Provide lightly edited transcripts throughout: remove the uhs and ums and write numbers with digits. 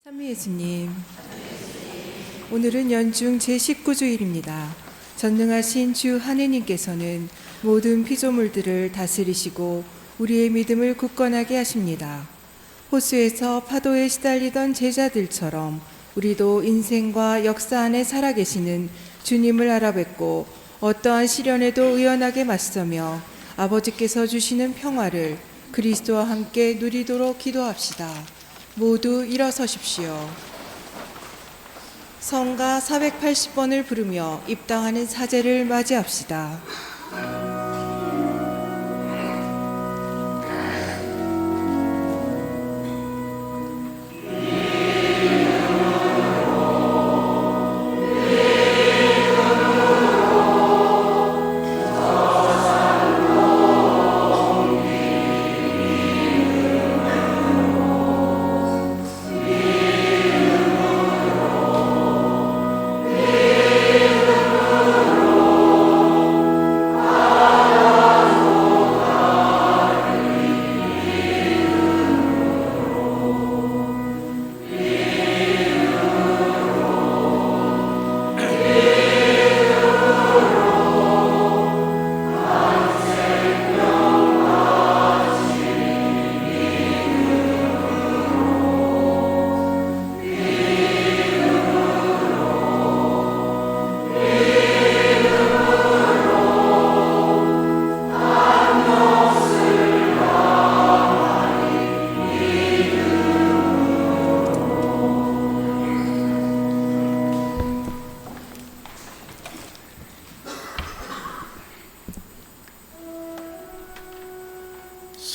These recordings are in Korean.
삼위 예수님, 오늘은 연중 제19주일입니다. 전능하신 주 하느님께서는 모든 피조물들을 다스리시고 우리의 믿음을 굳건하게 하십니다. 호수에서 파도에 시달리던 제자들처럼 우리도 인생과 역사 안에 살아계시는 주님을 알아뵙고 어떠한 시련에도 의연하게 맞서며 아버지께서 주시는 평화를 그리스도와 함께 누리도록 기도합시다. 모두 일어서십시오. 성가 480번을 부르며 입당하는 사제를 맞이합시다.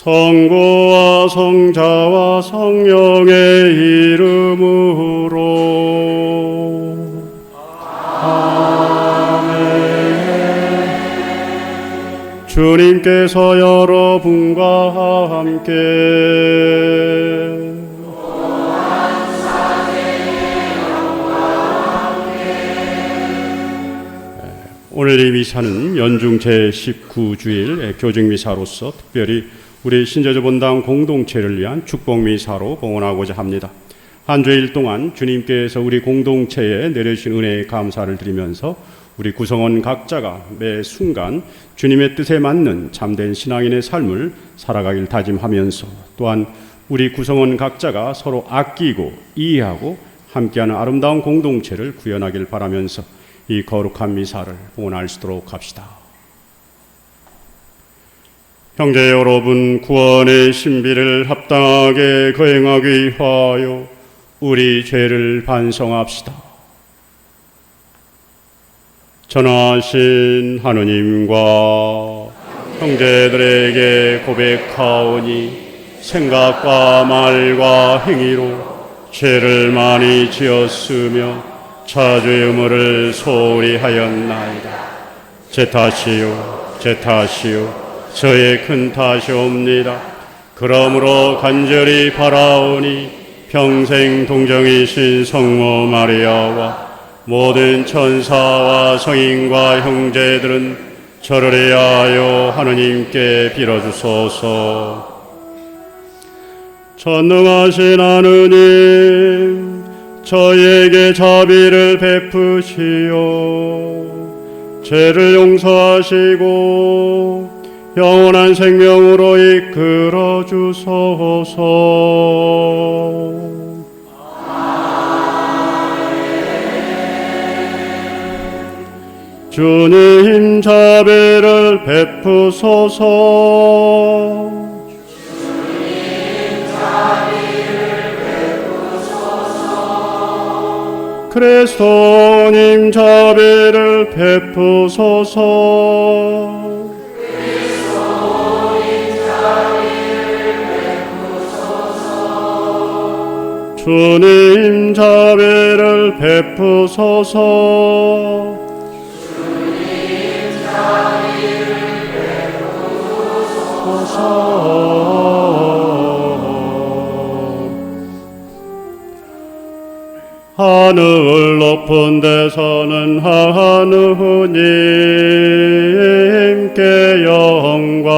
성부와 성자와 성령의 이름으로 아멘. 주님께서 여러분과 함께 오늘 이 미사는 연중 제19주일 교직미사로서 특별히 우리 신제주 본당 공동체를 위한 축복미사로 봉헌하고자 합니다. 한 주일 동안 주님께서 우리 공동체에 내려주신 은혜에 감사를 드리면서 우리 구성원 각자가 매 순간 주님의 뜻에 맞는 참된 신앙인의 삶을 살아가길 다짐하면서 또한 우리 구성원 각자가 서로 아끼고 이해하고 함께하는 아름다운 공동체를 구현하길 바라면서 이 거룩한 미사를 봉헌할 수 있도록 합시다. 형제 여러분, 구원의 신비를 합당하게 거행하기 위하여 우리 죄를 반성합시다. 전하신 하느님과 형제들에게 고백하오니 생각과 말과 행위로 죄를 많이 지었으며 자주의 의무를 소홀히 하였나이다. 제 탓이요, 제 탓이요, 저의 큰 탓이옵니다. 그러므로 간절히 바라오니 평생 동정이신 성모 마리아와 모든 천사와 성인과 형제들은 저를 위하여 하느님께 빌어주소서. 전능하신 하느님, 저희에게 자비를 베푸시어 죄를 용서하시고 영원한 생명으로 이끌어 주소서. 주님 자비를 베푸소서. 그리스도님 자비를 베푸소서. 주님 자비를 베푸소서. 주님 자비를 베푸소서. 하늘 높은 데서는 하느님께 영광,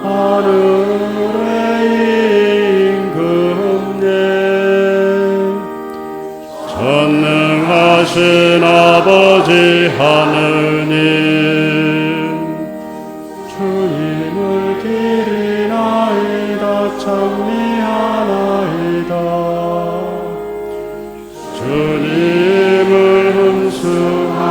하늘의 임금님 전능하신 아버지 하느님 주님을 기리나이다 찬미하나이다 주님을 음승하나이다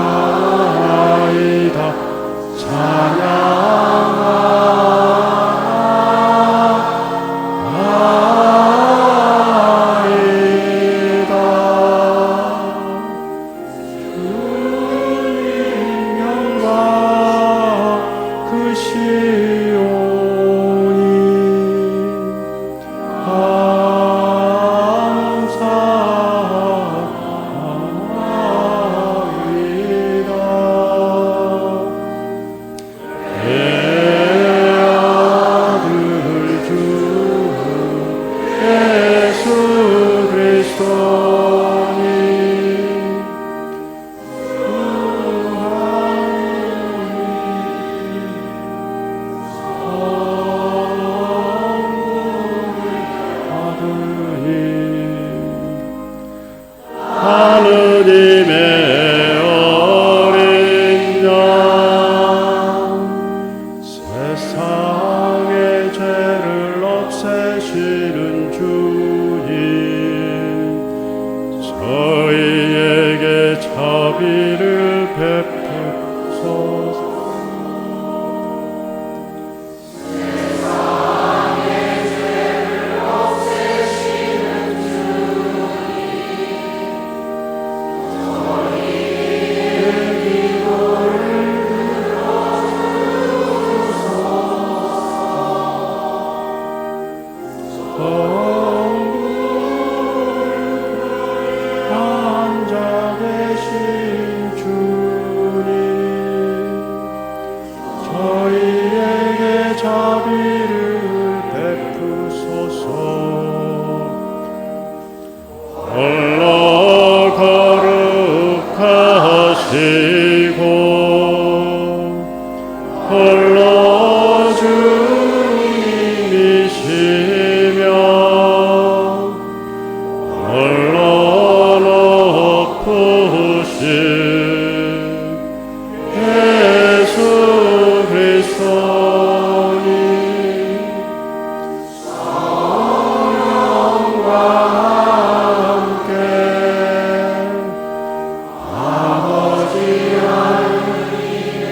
하느님의 어린 양 세상의 죄를 없애시는 주님 저희에게 자비를 베푸소서 앉아 계신 주님 저희에게 자비를 베푸소서 홀로 거룩하시고 홀로 주님이시며 홀로 높으신 예수 그리스도님 성령과 함께 아버지 하느님의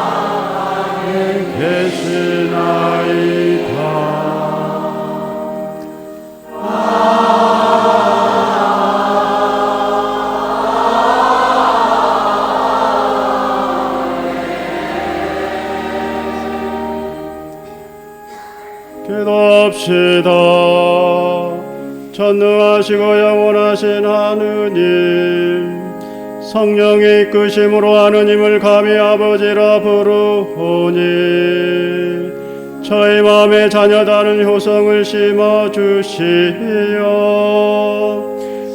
영광에 계시나이다 기도합시다. 전능하시고 영원하신 하느님 성령의 이끄심으로 하느님을 감히 아버지라 부르오니 저희 마음에 자녀다는 효성을 심어주시어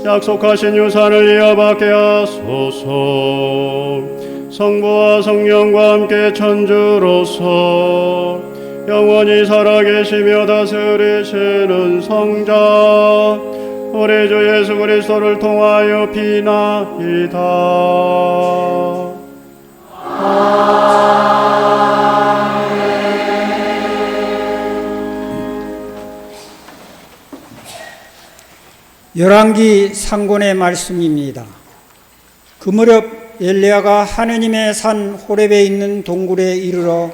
약속하신 유산을 이어받게 하소서. 성부와 성령과 함께 천주로서 영원히 살아계시며 다스리시는 성자 우리 주 예수 그리스도를 통하여 비나이다. 열왕기 상권의 말씀입니다. 그 무렵 엘리야가 하느님의 산 호렙에 있는 동굴에 이르러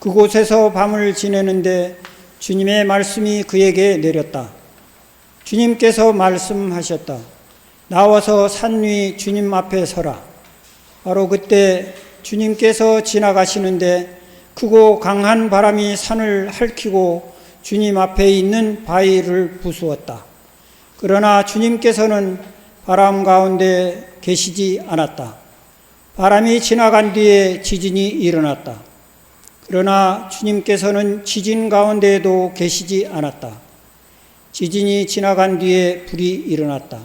그곳에서 밤을 지내는데 주님의 말씀이 그에게 내렸다. 주님께서 말씀하셨다. 나와서 산 위 주님 앞에 서라. 바로 그때 주님께서 지나가시는데 크고 강한 바람이 산을 핥히고 주님 앞에 있는 바위를 부수었다. 그러나 주님께서는 바람 가운데 계시지 않았다. 바람이 지나간 뒤에 지진이 일어났다. 그러나 주님께서는 지진 가운데에도 계시지 않았다. 지진이 지나간 뒤에 불이 일어났다.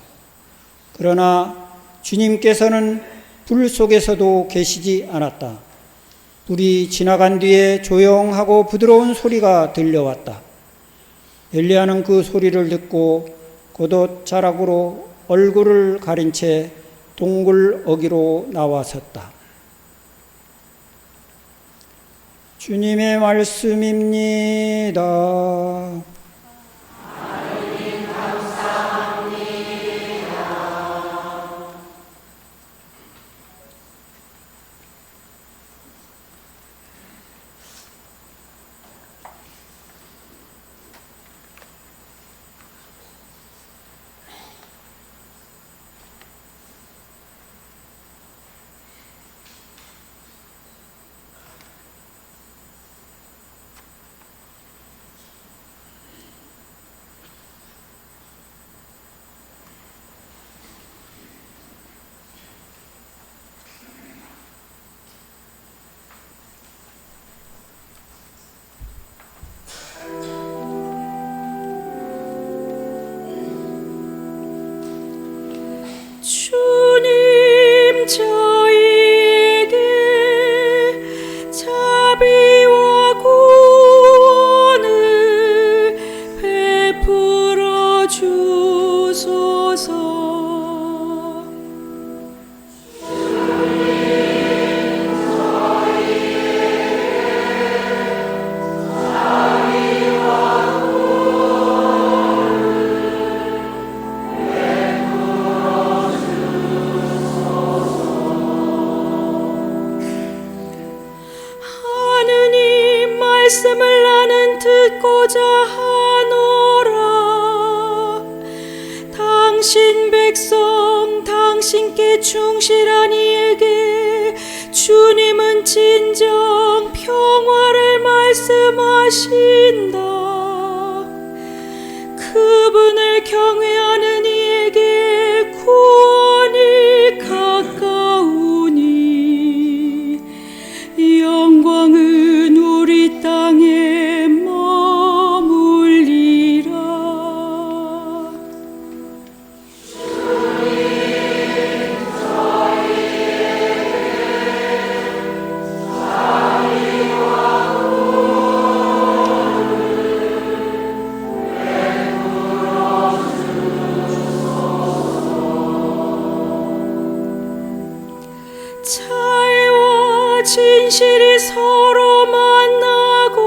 그러나 주님께서는 불 속에서도 계시지 않았다. 불이 지나간 뒤에 조용하고 부드러운 소리가 들려왔다. 엘리야는 그 소리를 듣고 겉옷 자락으로 얼굴을 가린 채 동굴 어귀로 나와섰다. 주님의 말씀입니다. 주님 저희에게 자비와 구원을 베풀어 주소서. 말씀을 나는 듣고자 하노라. 당신 백성 당신께 충실한 이에게 주님은 진정 평화를 말씀하신다. 그분을 경외하는 이에게 구원이 가까우니 영광은 우리 땅에 머물리라. 자애와 진실이 서로 만나고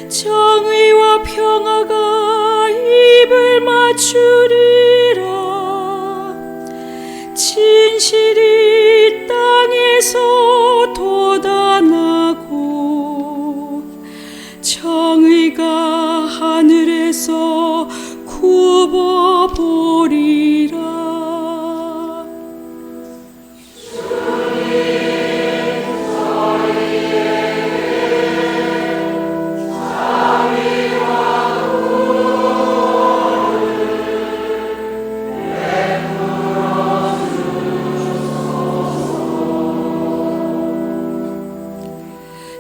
정의와 평화가 입을 맞추리라. 진실이 땅에서 돋아나고 정의가 하늘에서 굽어보리라.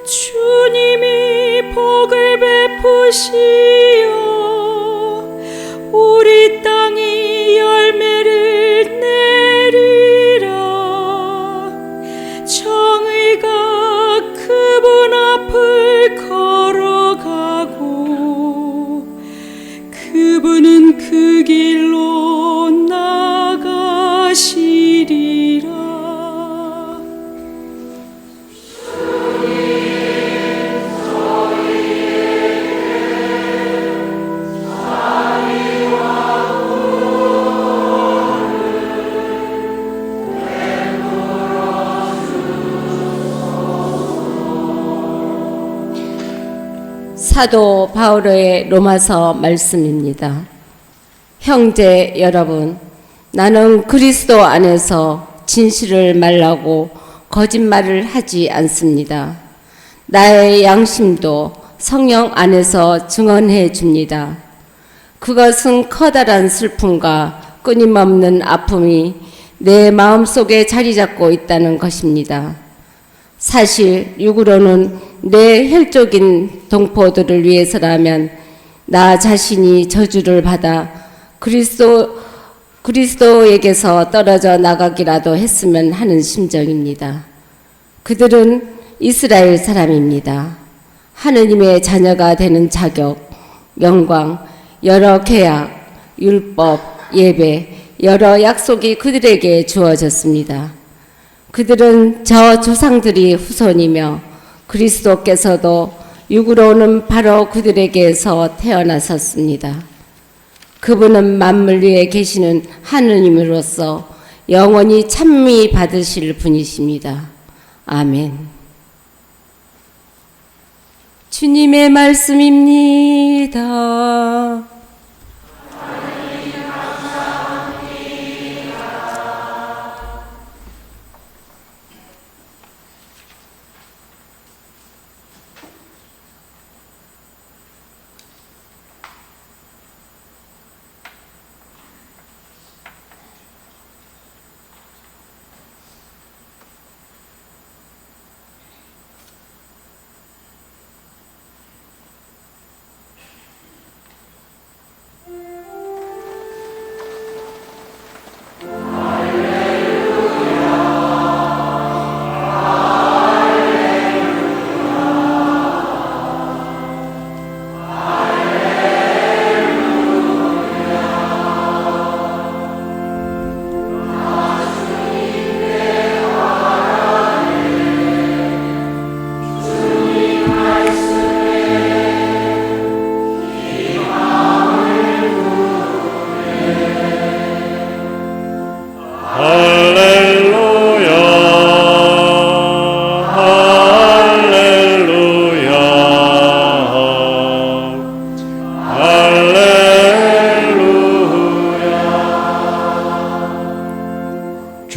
주님이 복을 베푸시어 우리 땅이 열매를 내리라. 정의가 그분 앞을 걸어가고 그분은 그 길로 나가시리라. 사도 바울의 로마서 말씀입니다. 형제 여러분, 나는 그리스도 안에서 진실을 말하고 거짓말을 하지 않습니다. 나의 양심도 성령 안에서 증언해 줍니다. 그것은 커다란 슬픔과 끊임없는 아픔이 내 마음속에 자리 잡고 있다는 것입니다. 사실 육으로는 내 혈족인 동포들을 위해서라면 나 자신이 저주를 받아 그리스도에게서 떨어져 나가기라도 했으면 하는 심정입니다. 그들은 이스라엘 사람입니다. 하느님의 자녀가 되는 자격, 영광, 여러 계약, 율법, 예배, 여러 약속이 그들에게 주어졌습니다. 그들은 저 조상들이 후손이며 그리스도께서도 육으로는 바로 그들에게서 태어나셨습니다. 그분은 만물 위에 계시는 하느님으로서 영원히 찬미 받으실 분이십니다. 아멘. 주님의 말씀입니다.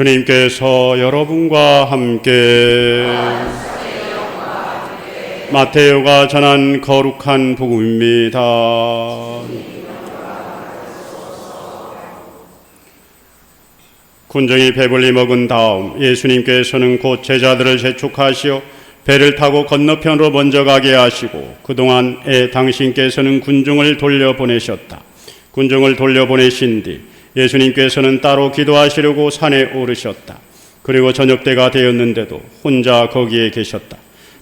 주님께서 여러분과 함께 마테오가 전한 거룩한 복음입니다. 군정이 배불리 먹은 다음 예수님께서는 곧 제자들을 재촉하시어 배를 타고 건너편으로 먼저 가게 하시고 그동안 당신께서는 군중을 돌려보내셨다. 군중을 돌려보내신 뒤 예수님께서는 따로 기도하시려고 산에 오르셨다. 그리고 저녁때가 되었는데도 혼자 거기에 계셨다.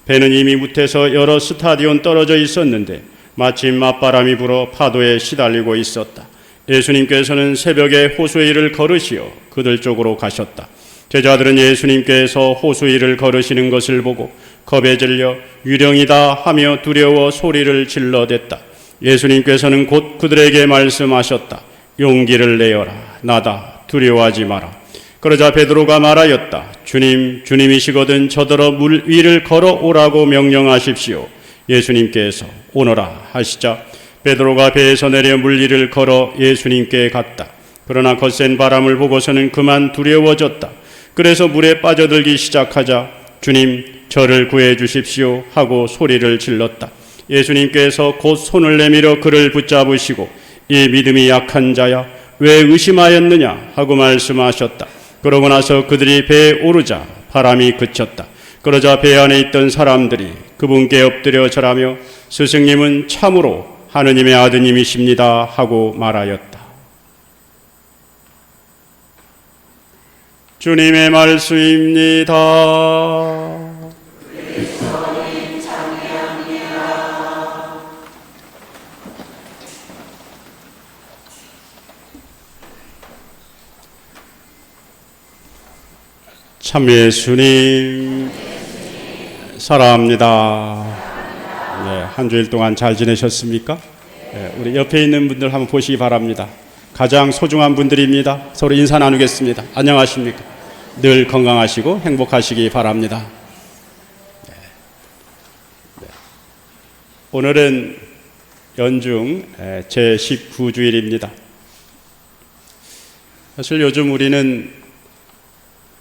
배는 이미 무태서 여러 스타디온 떨어져 있었는데 마침 맞바람이 불어 파도에 시달리고 있었다. 예수님께서는 새벽에 호수위를 걸으시어 그들 쪽으로 가셨다. 제자들은 예수님께서 호수위를 걸으시는 것을 보고 겁에 질려 유령이다 하며 두려워 소리를 질러댔다. 예수님께서는 곧 그들에게 말씀하셨다. 용기를 내어라. 나다. 두려워하지 마라. 그러자 베드로가 말하였다. 주님, 주님이시거든 저더러 물 위를 걸어오라고 명령하십시오. 예수님께서 오너라 하시자 베드로가 배에서 내려 물 위를 걸어 예수님께 갔다. 그러나 거센 바람을 보고서는 그만 두려워졌다. 그래서 물에 빠져들기 시작하자 주님, 저를 구해 주십시오 하고 소리를 질렀다. 예수님께서 곧 손을 내밀어 그를 붙잡으시고 이 믿음이 약한 자야 왜 의심하였느냐 하고 말씀하셨다. 그러고 나서 그들이 배에 오르자 바람이 그쳤다. 그러자 배 안에 있던 사람들이 그분께 엎드려 절하며 스승님은 참으로 하느님의 아드님이십니다 하고 말하였다. 주님의 말씀입니다. 참 예수님 사랑합니다. 네, 한 주일 동안 잘 지내셨습니까? 네, 우리 옆에 있는 분들 한번 보시기 바랍니다. 가장 소중한 분들입니다. 서로 인사 나누겠습니다. 안녕하십니까? 늘 건강하시고 행복하시기 바랍니다. 네. 네. 오늘은 연중 제19주일입니다. 사실 요즘 우리는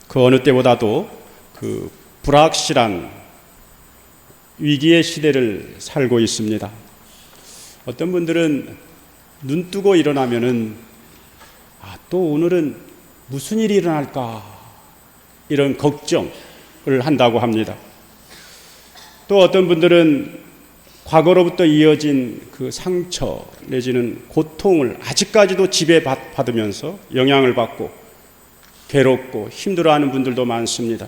그 어느 때보다도 그 불확실한 위기의 시대를 살고 있습니다. 어떤 분들은 눈 뜨고 일어나면은 또 오늘은 무슨 일이 일어날까 이런 걱정을 한다고 합니다. 또 어떤 분들은 과거로부터 이어진 그 상처 내지는 고통을 아직까지도 지배받으면서 영향을 받고 괴롭고 힘들어하는 분들도 많습니다.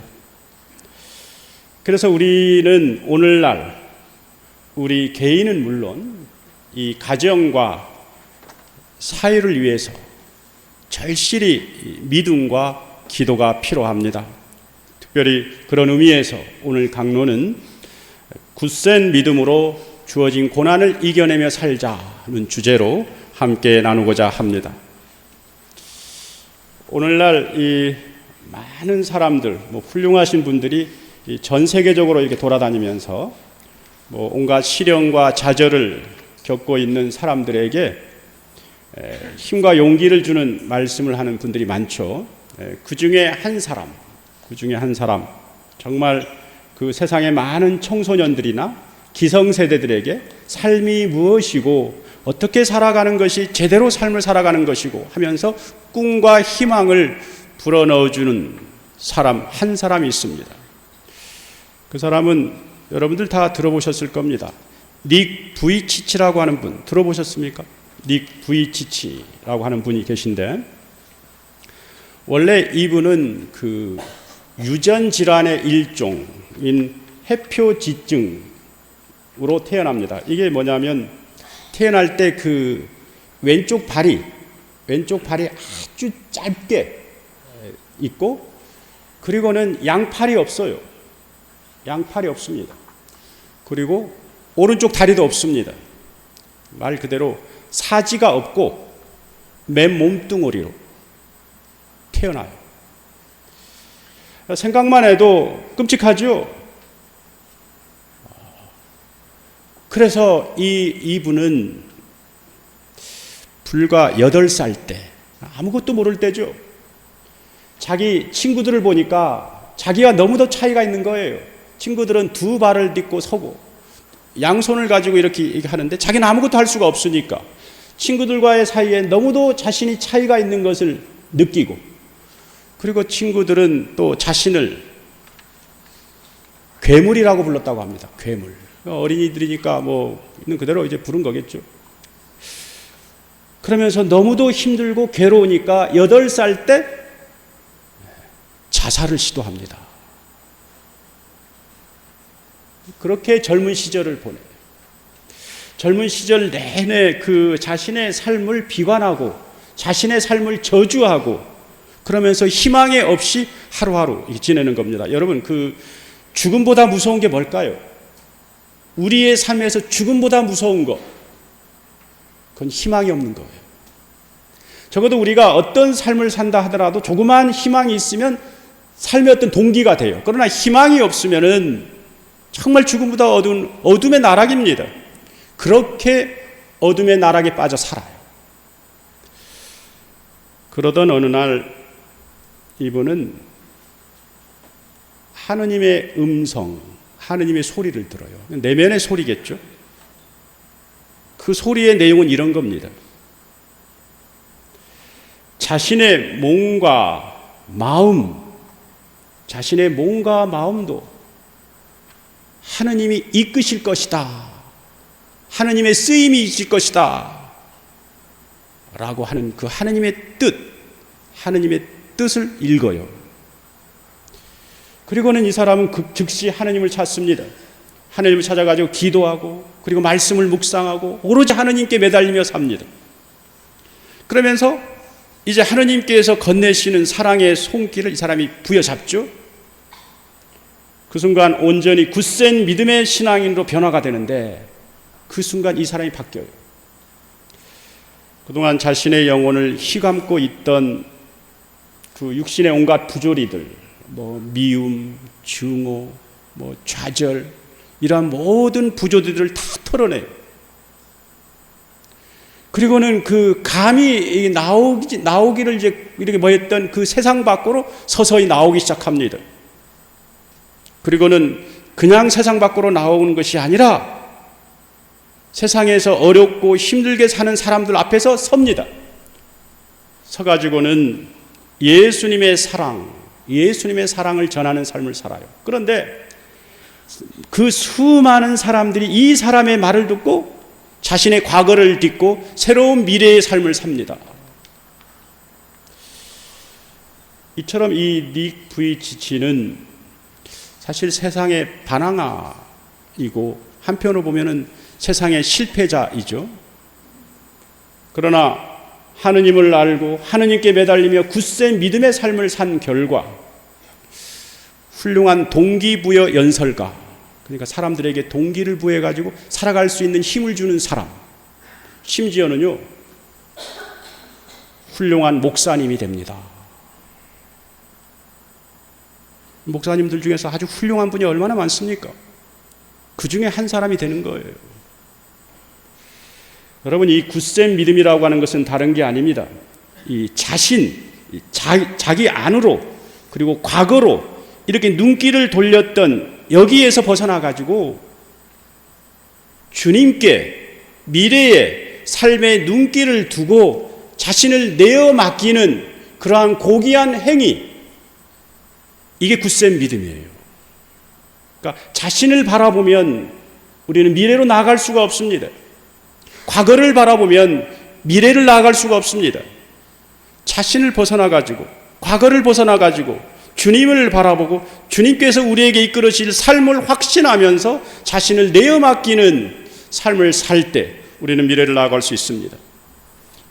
그래서 우리는 오늘날 우리 개인은 물론 이 가정과 사회를 위해서 절실히 믿음과 기도가 필요합니다. 특별히 그런 의미에서 오늘 강론은 굳센 믿음으로 주어진 고난을 이겨내며 살자는 주제로 함께 나누고자 합니다. 오늘날 이 많은 사람들, 훌륭하신 분들이 전 세계적으로 이렇게 돌아다니면서 온갖 시련과 좌절을 겪고 있는 사람들에게 힘과 용기를 주는 말씀을 하는 분들이 많죠. 그 중에 한 사람, 정말 그 세상의 많은 청소년들이나 기성세대들에게 삶이 무엇이고 어떻게 살아가는 것이 제대로 삶을 살아가는 것이고 하면서 꿈과 희망을 불어넣어주는 사람 한 사람이 있습니다. 그 사람은 여러분들 다 들어보셨을 겁니다. 닉 부이치치라고 하는 분 들어보셨습니까? 닉 부이치치라고 하는 분이 계신데, 원래 이분은 그 유전 질환의 일종인 해표지증으로 태어납니다. 이게 뭐냐면 태어날 때 그 왼쪽 발이 아주 짧게 있고, 그리고는 양팔이 없어요. 양팔이 없습니다. 그리고 오른쪽 다리도 없습니다. 말 그대로 사지가 없고 맨 몸뚱어리로 태어나요. 생각만 해도 끔찍하죠. 그래서 이분은 불과 8살 때, 아무것도 모를 때죠. 자기 친구들을 보니까 자기가 너무도 차이가 있는 거예요. 친구들은 2발을 딛고 서고 양손을 가지고 이렇게 하는데 자기는 아무것도 할 수가 없으니까 친구들과의 사이에 너무도 자신이 차이가 있는 것을 느끼고, 그리고 친구들은 또 자신을 괴물이라고 불렀다고 합니다. 괴물. 어린이들이니까 있는 그대로 이제 부른 거겠죠. 그러면서 너무도 힘들고 괴로우니까 8살 때 자살을 시도합니다. 그렇게 젊은 시절을 보내요. 젊은 시절 내내 그 자신의 삶을 비관하고 자신의 삶을 저주하고 그러면서 희망이 없이 하루하루 지내는 겁니다. 여러분, 그 죽음보다 무서운 게 뭘까요? 우리의 삶에서 죽음보다 무서운 것, 그건 희망이 없는 거예요. 적어도 우리가 어떤 삶을 산다 하더라도 조그만 희망이 있으면 삶의 어떤 동기가 돼요. 그러나 희망이 없으면은 정말 죽음보다 어두운 어둠의 나락입니다. 그렇게 어둠의 나락에 빠져 살아요. 그러던 어느 날 이분은 하느님의 음성, 하느님의 소리를 들어요. 내면의 소리겠죠. 그 소리의 내용은 이런 겁니다. 자신의 몸과 마음도 하느님이 이끄실 것이다. 하느님의 쓰임이 있을 것이다. 라고 하는 그 하느님의 뜻을 읽어요. 그리고는 이 사람은 즉시 하느님을 찾습니다. 하느님을 찾아가지고 기도하고 그리고 말씀을 묵상하고 오로지 하느님께 매달리며 삽니다. 그러면서 이제 하느님께서 건네시는 사랑의 손길을 이 사람이 부여잡죠. 그 순간 온전히 굳센 믿음의 신앙인으로 변화가 되는데, 그 순간 이 사람이 바뀌어요. 그동안 자신의 영혼을 휘감고 있던 그 육신의 온갖 부조리들, 미움, 증오, 좌절, 이러한 모든 부조리들을 다 털어내요. 그리고는 그 감이 나오기를 이제 이렇게 했던 그 세상 밖으로 서서히 나오기 시작합니다. 그리고는 그냥 세상 밖으로 나오는 것이 아니라 세상에서 어렵고 힘들게 사는 사람들 앞에서 섭니다. 서가지고는 예수님의 사랑을 전하는 삶을 살아요. 그런데 그 수많은 사람들이 이 사람의 말을 듣고 자신의 과거를 딛고 새로운 미래의 삶을 삽니다. 이처럼 이 닉 부이치치는 사실 세상의 반항아이고 한편으로 보면은 세상의 실패자이죠. 그러나 하느님을 알고 하느님께 매달리며 굳센 믿음의 삶을 산 결과 훌륭한 동기부여 연설가, 그러니까 사람들에게 동기를 부여해가지고 살아갈 수 있는 힘을 주는 사람, 심지어는요 훌륭한 목사님이 됩니다. 목사님들 중에서 아주 훌륭한 분이 얼마나 많습니까? 그 중에 한 사람이 되는 거예요. 여러분, 이 굳센 믿음이라고 하는 것은 다른 게 아닙니다. 이 자기 안으로 그리고 과거로 이렇게 눈길을 돌렸던 여기에서 벗어나가지고 주님께 미래의 삶의 눈길을 두고 자신을 내어 맡기는 그러한 고귀한 행위, 이게 굳센 믿음이에요. 그러니까 자신을 바라보면 우리는 미래로 나아갈 수가 없습니다. 과거를 바라보면 미래를 나아갈 수가 없습니다. 자신을 벗어나가지고 과거를 벗어나가지고 주님을 바라보고 주님께서 우리에게 이끌으실 삶을 확신하면서 자신을 내어 맡기는 삶을 살 때 우리는 미래를 나아갈 수 있습니다.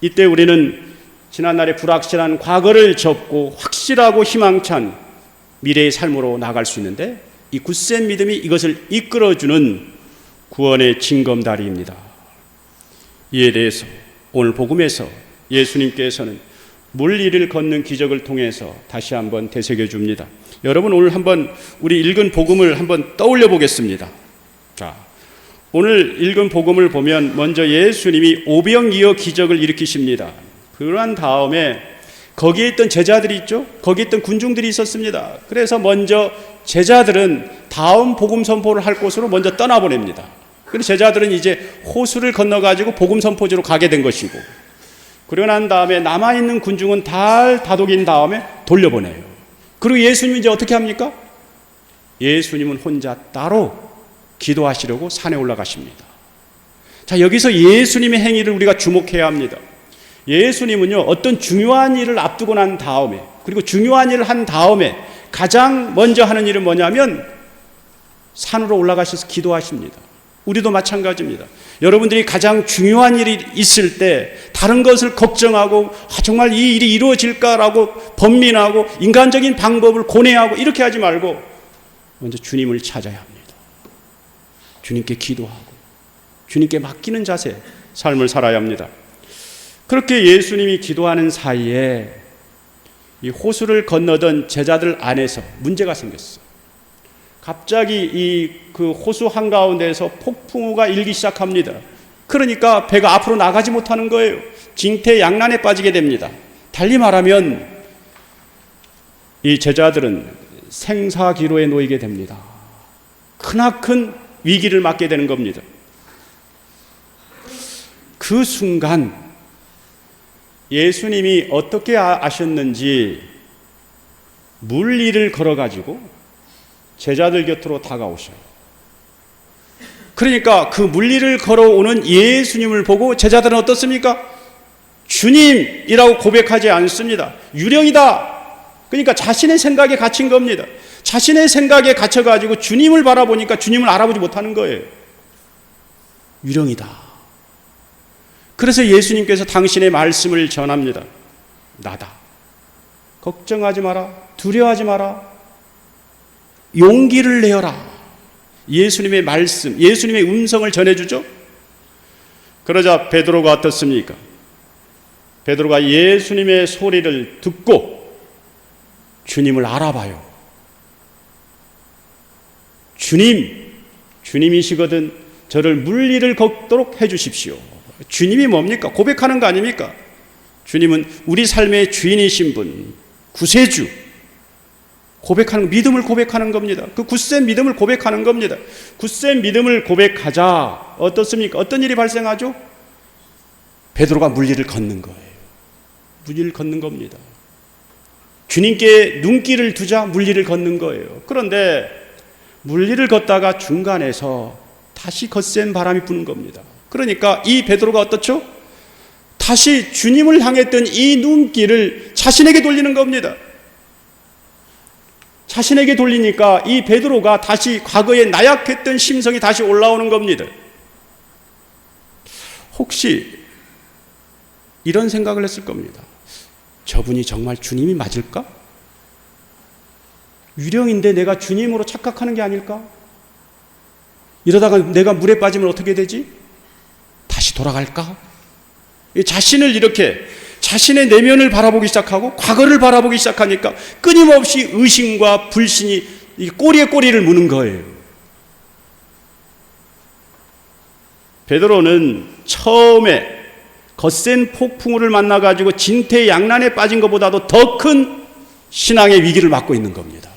이때 우리는 지난날의 불확실한 과거를 접고 확실하고 희망찬 미래의 삶으로 나아갈 수 있는데, 이 굳센 믿음이 이것을 이끌어주는 구원의 징검다리입니다. 이에 대해서 오늘 복음에서 예수님께서는 물 위를 걷는 기적을 통해서 다시 한번 되새겨 줍니다. 여러분, 오늘 한번 우리 읽은 복음을 한번 떠올려 보겠습니다. 자, 오늘 읽은 복음을 보면 먼저 예수님이 오병이어 기적을 일으키십니다. 그러한 다음에 거기에 있던 제자들이 있죠. 거기에 있던 군중들이 있었습니다. 그래서 먼저 제자들은 다음 복음 선포를 할 곳으로 먼저 떠나보냅니다. 그리고 제자들은 이제 호수를 건너가지고 복음 선포지로 가게 된 것이고, 그러고 난 다음에 남아있는 군중은 다 다독인 다음에 돌려보내요. 그리고 예수님이 이제 어떻게 합니까? 예수님은 혼자 따로 기도하시려고 산에 올라가십니다. 자, 여기서 예수님의 행위를 우리가 주목해야 합니다. 예수님은요, 어떤 중요한 일을 앞두고 난 다음에, 그리고 중요한 일을 한 다음에 가장 먼저 하는 일은 뭐냐면 산으로 올라가셔서 기도하십니다. 우리도 마찬가지입니다. 여러분들이 가장 중요한 일이 있을 때 다른 것을 걱정하고 정말 이 일이 이루어질까라고 번민하고 인간적인 방법을 고뇌하고 이렇게 하지 말고 먼저 주님을 찾아야 합니다. 주님께 기도하고 주님께 맡기는 자세, 삶을 살아야 합니다. 그렇게 예수님이 기도하는 사이에 이 호수를 건너던 제자들 안에서 문제가 생겼어요. 갑자기 그 호수 한가운데에서 폭풍우가 일기 시작합니다. 그러니까 배가 앞으로 나가지 못하는 거예요. 징태양난에 빠지게 됩니다. 달리 말하면 이 제자들은 생사기로에 놓이게 됩니다. 크나큰 위기를 맞게 되는 겁니다. 그 순간 예수님이 어떻게 아셨는지 물 위를 걸어가지고 제자들 곁으로 다가오셔요. 그러니까 그 물 위를 걸어오는 예수님을 보고 제자들은 어떻습니까? 주님이라고 고백하지 않습니다. 유령이다. 그러니까 자신의 생각에 갇힌 겁니다. 자신의 생각에 갇혀가지고 주님을 바라보니까 주님을 알아보지 못하는 거예요. 유령이다. 그래서 예수님께서 당신의 말씀을 전합니다. 나다. 걱정하지 마라. 두려워하지 마라. 용기를 내어라. 예수님의 말씀, 예수님의 음성을 전해주죠. 그러자 베드로가 어떻습니까? 베드로가 예수님의 소리를 듣고 주님을 알아봐요. 주님이시거든 저를 물 위를 걷도록 해주십시오. 주님이 뭡니까? 고백하는 거 아닙니까? 주님은 우리 삶의 주인이신 분, 구세주, 고백하는, 믿음을 고백하는 겁니다. 그 굳센 믿음을 고백하는 겁니다. 굳센 믿음을 고백하자 어떻습니까? 어떤 일이 발생하죠? 베드로가 물 위를 걷는 거예요. 물 위를 걷는 겁니다. 주님께 눈길을 두자 물 위를 걷는 거예요. 그런데 물 위를 걷다가 중간에서 다시 거센 바람이 부는 겁니다. 그러니까 이 베드로가 어떻죠? 다시 주님을 향했던 이 눈길을 자신에게 돌리는 겁니다. 자신에게 돌리니까 이 베드로가 다시 과거에 나약했던 심성이 다시 올라오는 겁니다. 혹시 이런 생각을 했을 겁니다. 저분이 정말 주님이 맞을까? 유령인데 내가 주님으로 착각하는 게 아닐까? 이러다가 내가 물에 빠지면 어떻게 되지? 다시 돌아갈까? 자신을 이렇게 자신의 내면을 바라보기 시작하고 과거를 바라보기 시작하니까 끊임없이 의심과 불신이 꼬리에 꼬리를 무는 거예요. 베드로는 처음에 거센 폭풍우를 만나가지고 진퇴양난에 빠진 것보다도 더 큰 신앙의 위기를 맞고 있는 겁니다.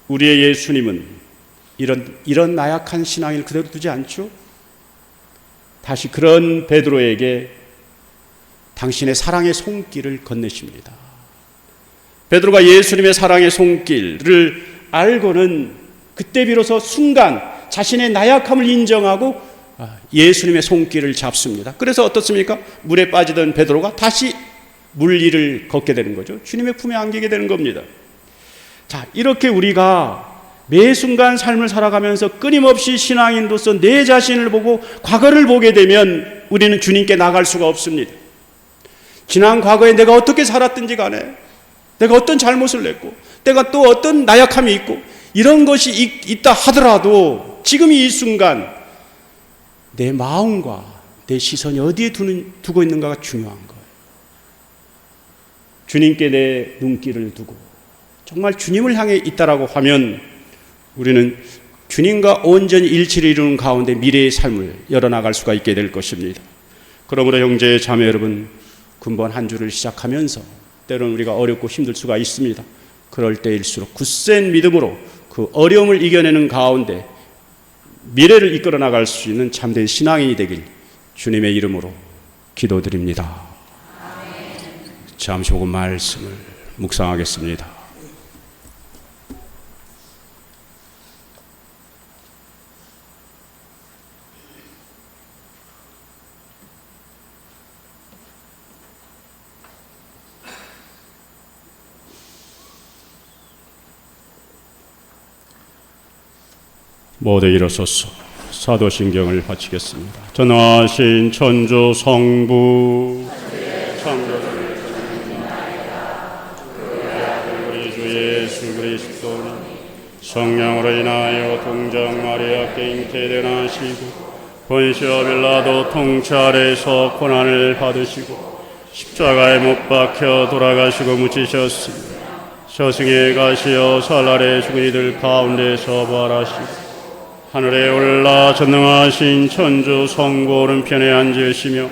우리의 예수님은 이런 나약한 신앙을 그대로 두지 않죠. 다시 그런 베드로에게 당신의 사랑의 손길을 건네십니다. 베드로가 예수님의 사랑의 손길을 알고는 그때 비로소 순간 자신의 나약함을 인정하고 예수님의 손길을 잡습니다. 그래서 어떻습니까? 물에 빠지던 베드로가 다시 물 위를 걷게 되는 거죠. 주님의 품에 안기게 되는 겁니다. 자, 이렇게 우리가 매 순간 삶을 살아가면서 끊임없이 신앙인으로서 내 자신을 보고 과거를 보게 되면 우리는 주님께 나갈 수가 없습니다. 지난 과거에 내가 어떻게 살았든지 간에 내가 어떤 잘못을 했고 내가 또 어떤 나약함이 있고 이런 것이 있다 하더라도 지금 이 순간 내 마음과 내 시선이 어디에 두고 있는가가 중요한 거예요. 주님께 내 눈길을 두고 정말 주님을 향해 있다라고 하면 우리는 주님과 온전히 일치를 이루는 가운데 미래의 삶을 열어나갈 수가 있게 될 것입니다. 그러므로 형제 자매 여러분, 군번 한 주를 시작하면서 때로는 우리가 어렵고 힘들 수가 있습니다. 그럴 때일수록 굳센 믿음으로 그 어려움을 이겨내는 가운데 미래를 이끌어 나갈 수 있는 참된 신앙인이 되길 주님의 이름으로 기도드립니다. 잠시 후 말씀을 묵상하겠습니다. 모두 일어서서 사도신경을 바치겠습니다. 전하신 천주 성부 창조를 우리 주 예수 그리스도는 성령으로 인하여 동정 마리아께 잉태되나시고 본시오 빌라도 통치 아래에서 고난을 받으시고 십자가에 못 박혀 돌아가시고 묻히셨으며 저승에 가시어 설날에 죽은 이들 가운데서 부활하시고 하늘에 올라 전능하신 천주 성부 오른편에 앉으시며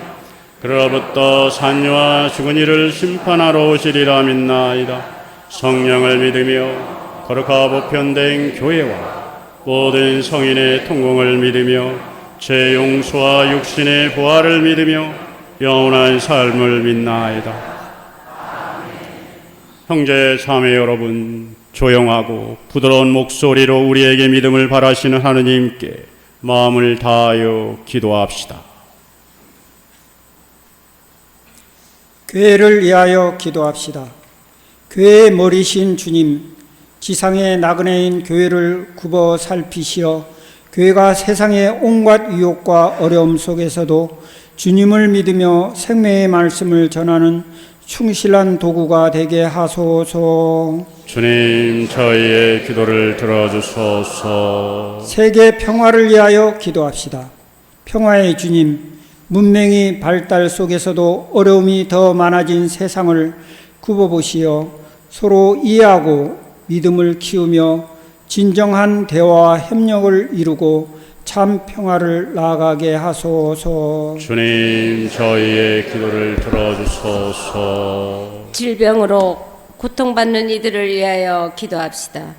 그로부터 산유와 죽은 이를 심판하러 오시리라 믿나이다. 성령을 믿으며 거룩하 보편된 교회와 모든 성인의 통공을 믿으며 제 용서와 육신의 부활을 믿으며 영원한 삶을 믿나이다. 형제 자매 여러분, 조용하고 부드러운 목소리로 우리에게 믿음을 바라시는 하느님께 마음을 다하여 기도합시다. 교회를 위하여 기도합시다. 교회의 머리신 주님, 지상의 나그네인 교회를 굽어 살피시어 교회가 세상의 온갖 유혹과 어려움 속에서도 주님을 믿으며 생명의 말씀을 전하는 충실한 도구가 되게 하소서. 주님, 저희의 기도를 들어주소서. 세계 평화를 위하여 기도합시다. 평화의 주님, 문명이 발달 속에서도 어려움이 더 많아진 세상을 굽어보시어 서로 이해하고 믿음을 키우며 진정한 대화와 협력을 이루고 참 평화를 나아가게 하소서. 주님, 저희의 기도를 들어주소서. 질병으로 고통받는 이들을 위하여 기도합시다.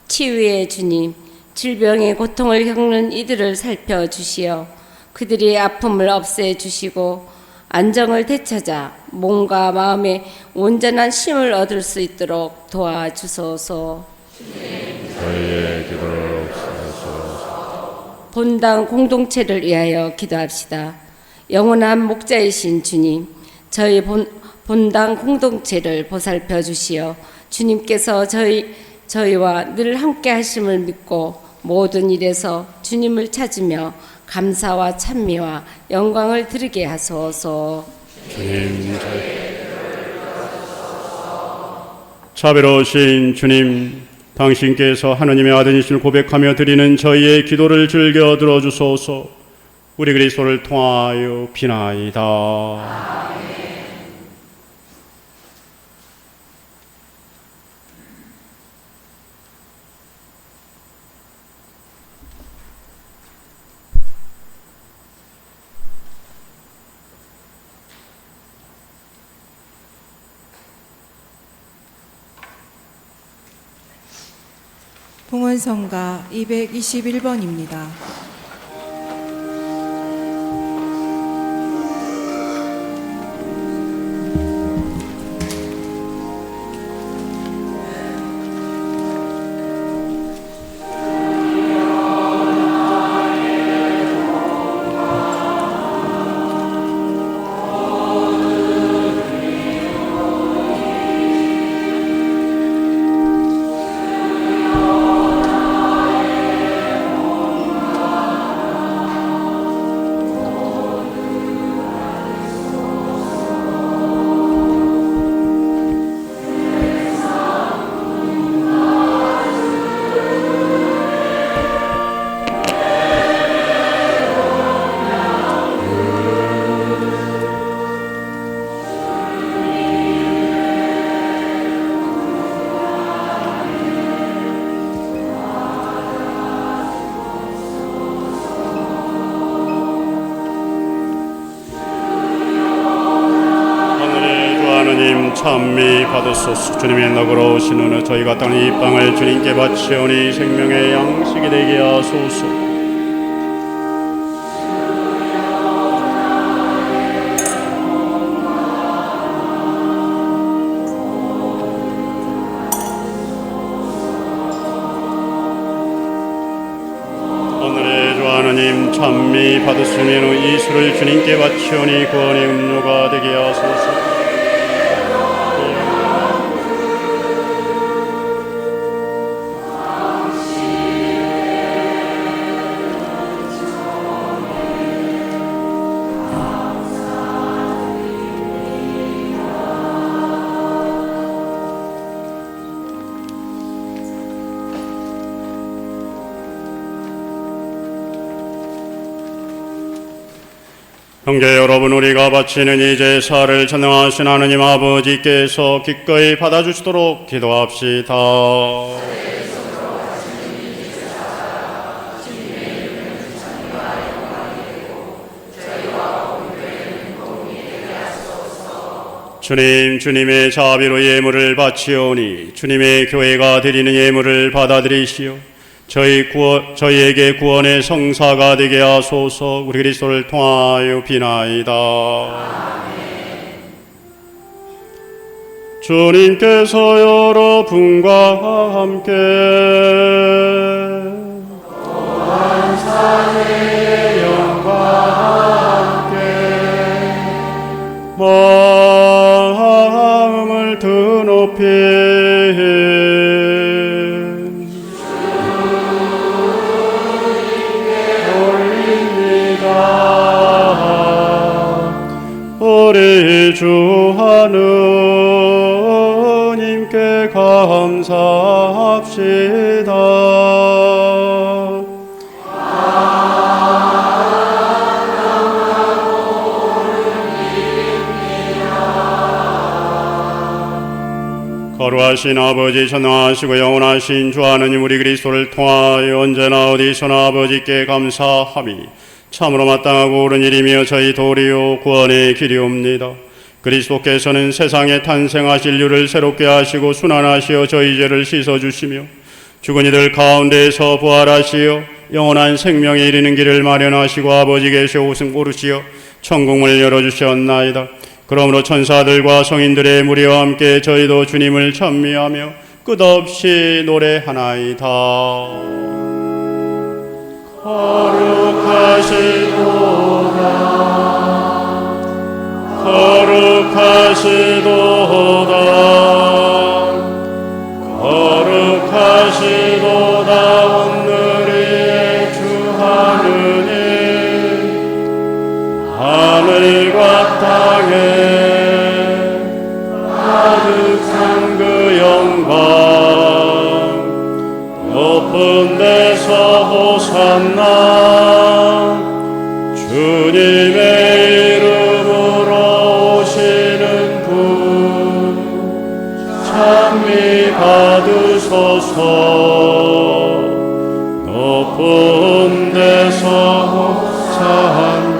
치유의 주님, 질병의 고통을 겪는 이들을 살펴주시어 그들이 아픔을 없애주시고 안정을 되찾아 몸과 마음에 온전한 쉼을 얻을 수 있도록 도와주소서. 저희의 기도를 본당 공동체를 위하여 기도합시다. 영원한 목자이신 주님, 저희 본당 공동체를 보살펴 주시어 주님께서 저희와 늘 함께 하심을 믿고 모든 일에서 주님을 찾으며 감사와 찬미와 영광을 드리게 하소서. 주님, 자비로우신 주님, 당신께서 하나님의 아들이심을 고백하며 드리는 저희의 기도를 즐겨 들어주소서. 우리 그리스도를 통하여 비나이다. 봉헌성가 221번입니다. 찬미 받으소서. 주님의 너그러 오신 오늘 저희가 땅 이 빵을 주님께 바치오니 생명의 양식이 되게 하소서. 오늘의 주 하나님 찬미 받으시면 이 술을 주님께 바치오니 구원의 음료가 되게 하소서. 형제 여러분, 우리가 바치는 이 제사를 전능하신 하느님 아버지께서 기꺼이 받아주시도록 기도합시다. 주님, 주님의 자비로 예물을 바치오니 주님의 교회가 드리는 예물을 받아들이시오. 저희에게 구원의 성사가 되게 하소서. 우리 그리스도를 통하여 비나이다. 주님께서 여러분과 함께 또한 사제의 영과 함께 마음을 드높이 우리 주 하느님께 감사합시다. 거룩하신 아버지, 전능하시고 영원하신 주 하느님, 우리 그리스도를 통하여 언제나 어디서나 아버지께 감사함이 참으로 마땅하고 옳은 일이며 저희 도리요 구원의 길이옵니다. 그리스도께서는 세상에 탄생하실 이유를 새롭게 하시고 순환하시어 저희 죄를 씻어주시며 죽은 이들 가운데서 부활하시어 영원한 생명에 이르는 길을 마련하시고 아버지께서 오승 오르시어 천국문을 열어주셨나이다. 그러므로 천사들과 성인들의 무리와 함께 저희도 주님을 찬미하며 끝없이 노래하나이다. 거룩하시도다. 거룩하시도다. 거룩하시도다 온누리의 주 하느님 하늘과 땅에 가득한 그 영광 높은 데서 호산나 주님의 이름으로 오시는 분 찬미 받으소서 높은 데서 호산나.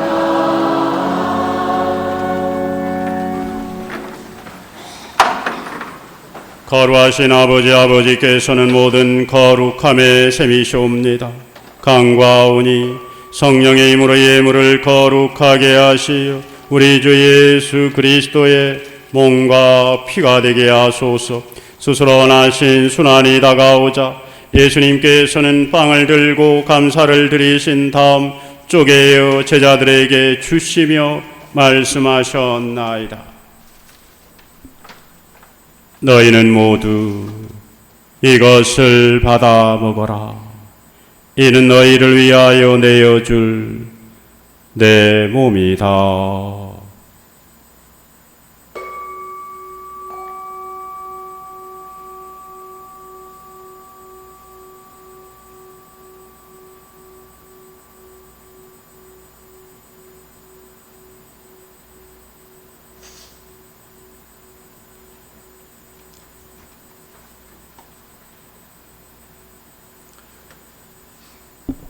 거룩하신 아버지께서는 모든 거룩함의 셈이시옵니다. 강과오니 성령의 힘으로 예물을 거룩하게 하시어 우리 주 예수 그리스도의 몸과 피가 되게 하소서. 스스로 원하신 순환이 다가오자 예수님께서는 빵을 들고 감사를 드리신 다음 쪼개어 제자들에게 주시며 말씀하셨나이다. 너희는 모두 이것을 받아 먹어라. 이는 너희를 위하여 내어줄 내 몸이다.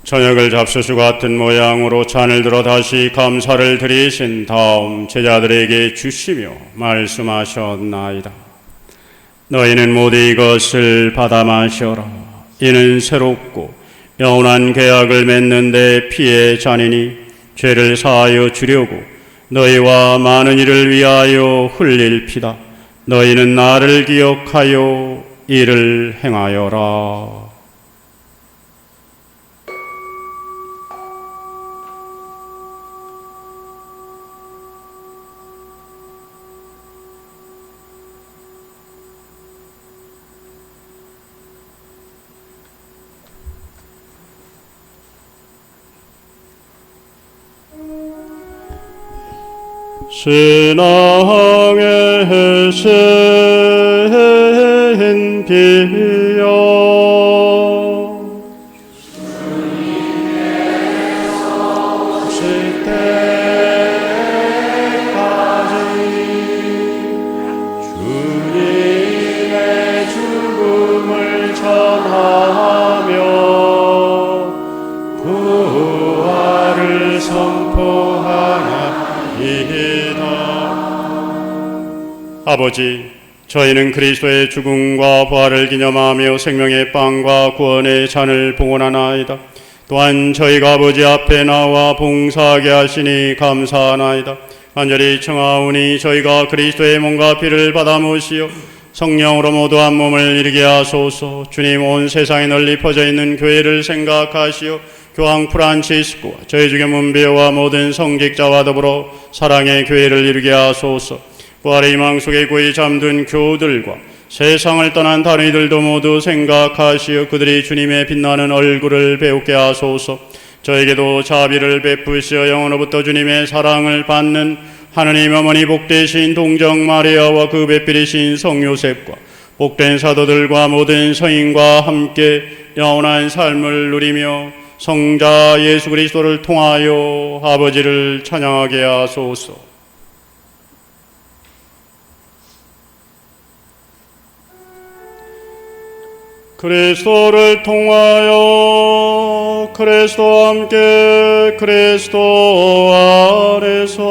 저녁을 잡수수 같은 모양으로 잔을 들어 다시 감사를 드리신 다음 제자들에게 주시며 말씀하셨나이다. 너희는 모두 이것을 받아 마셔라. 이는 새롭고 영원한 계약을 맺는 내 피의 잔이니 죄를 사하여 주려고 너희와 많은 이를 위하여 흘릴 피다. 너희는 나를 기억하여 이를 행하여라. 신앙의 신비여 주님께서 오실 때까지 주님의 죽음을 전하며 부활을 선포하나이다. 아버지, 저희는 그리스도의 죽음과 부활을 기념하며 생명의 빵과 구원의 잔을 봉헌하나이다. 또한 저희가 아버지 앞에 나와 봉사하게 하시니 감사하나이다. 간절히 청하오니 저희가 그리스도의 몸과 피를 받아 모시어 성령으로 모두 한 몸을 이루게 하소서. 주님, 온 세상에 널리 퍼져 있는 교회를 생각하시어 교황 프란치스코와 저희 중에 문비어와 모든 성직자와 더불어 사랑의 교회를 이루게 하소서. 부활의 희망 속에 고이 잠든 교우들과 세상을 떠난 다른 이들도 모두 생각하시어 그들이 주님의 빛나는 얼굴을 배우게 하소서. 저에게도 자비를 베푸시어 영원로부터 주님의 사랑을 받는 하느님 어머니 복되신 동정 마리아와 그 배필이신 성요셉과 복된 사도들과 모든 성인과 함께 영원한 삶을 누리며 성자 예수 그리스도를 통하여 아버지를 찬양하게 하소서. 그리스도를 통하여 그리스도와 함께 그리스도 안에서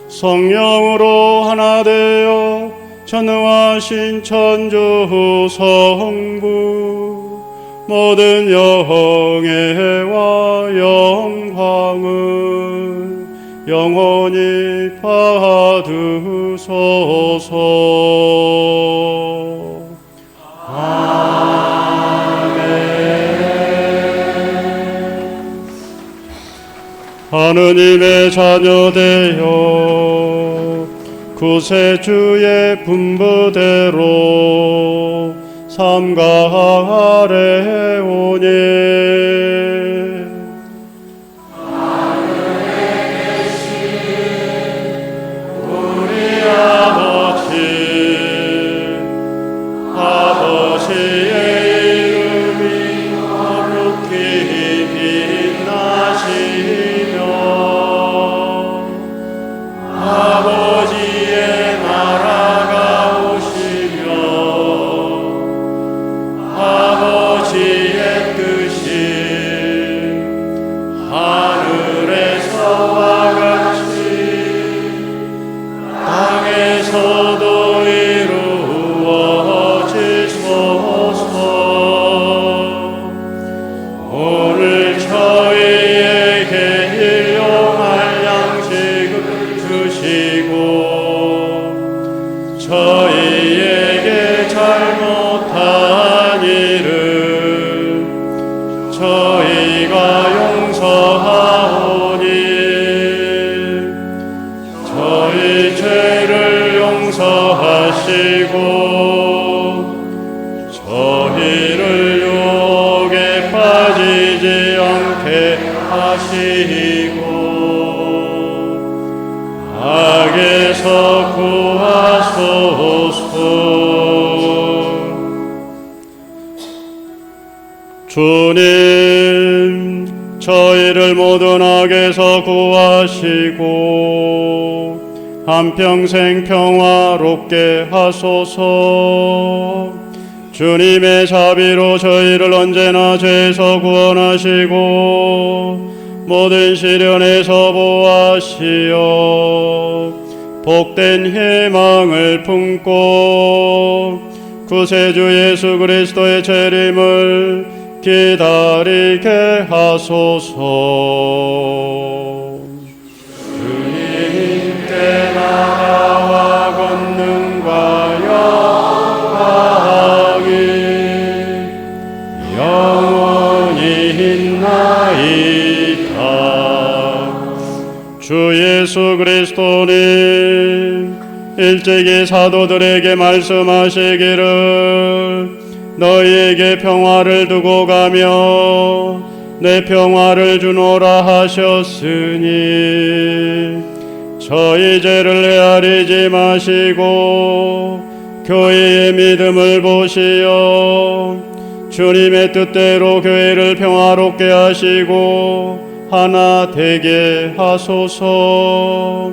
성령으로 하나 되어 전능하신 천주 성부 모든 영예와 영광을 영원히 받으소서. 하느님의 자녀 되어 구세주의 분부대로 삼가 아뢰오니 저희를 유혹에 빠지지 않게 하시고 악에서 구하소서. 주님, 저희를 모든 악에서 구하시고 한평생 평화롭게 하소서. 주님의 자비로 저희를 언제나 죄에서 구원하시고 모든 시련에서 보호하시어 복된 희망을 품고 구세주 예수 그리스도의 재림을 기다리게 하소서. 주님께 나라와 권능과 영광이 영원히 있나이다. 주 예수 그리스도님 일찍이 사도들에게 말씀하시기를 너희에게 평화를 두고 가며 내 평화를 주노라 하셨으니 저희 죄를 헤아리지 마시고 교회의 믿음을 보시어 주님의 뜻대로 교회를 평화롭게 하시고 하나 되게 하소서.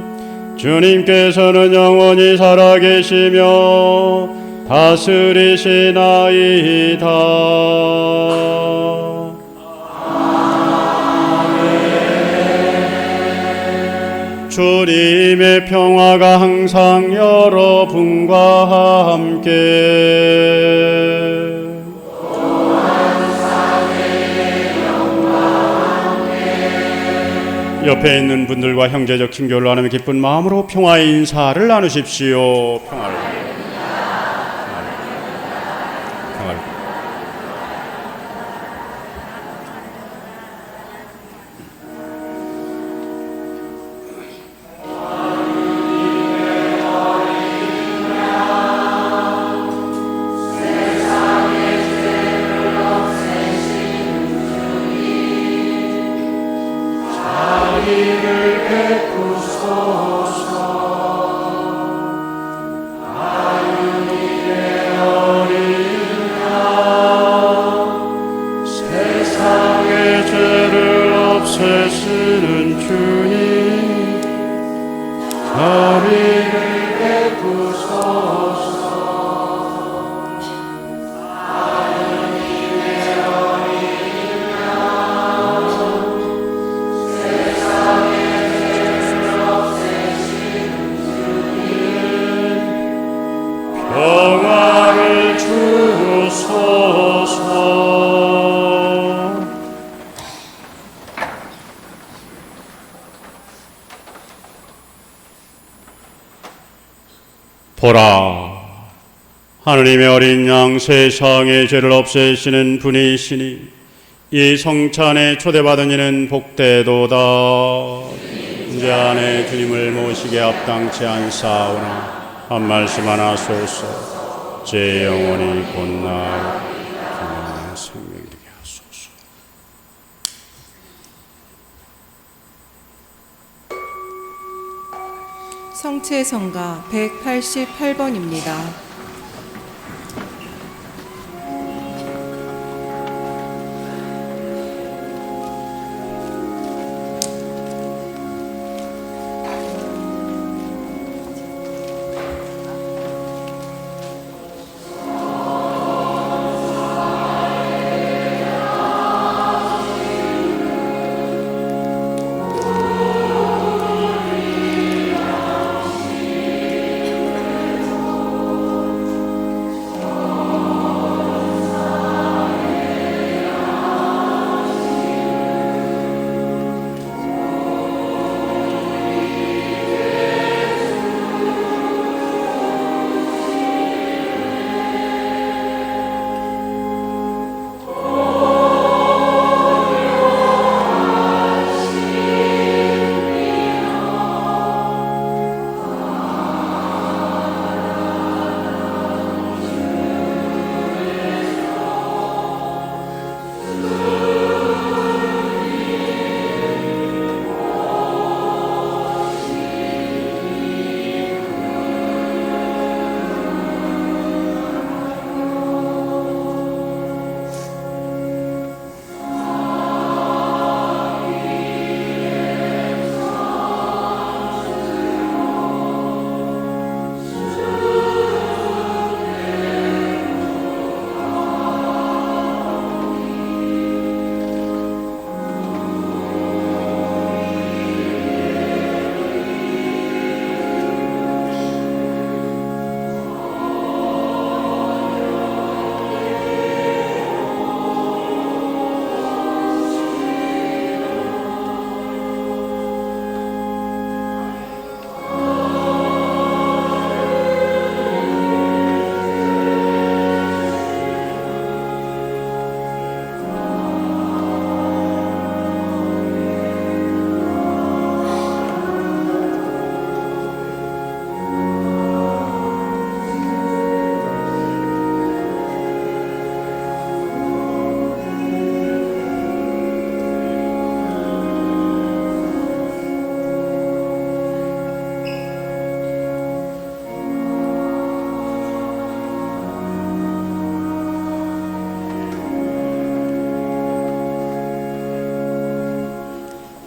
주님께서는 영원히 살아계시며 다스리시나이다. 아멘. 주님의 평화가 항상 여러분과 함께 옆에 있는 분들과 형제적 친교를 나누며 기쁜 마음으로 평화의 인사를 나누십시오. 평화를. 평화를 주소서. 보라, 하느님의 어린 양 세상의 죄를 없애시는 분이시니 이 성찬에 초대받은 이는 복되도다. 형제 안에 주님을 모시게 합당치 않사오나 한 말씀 하나 소서. 제 영혼이 곧나 주님의 생명이게 하소서. 성체 성가 188번입니다.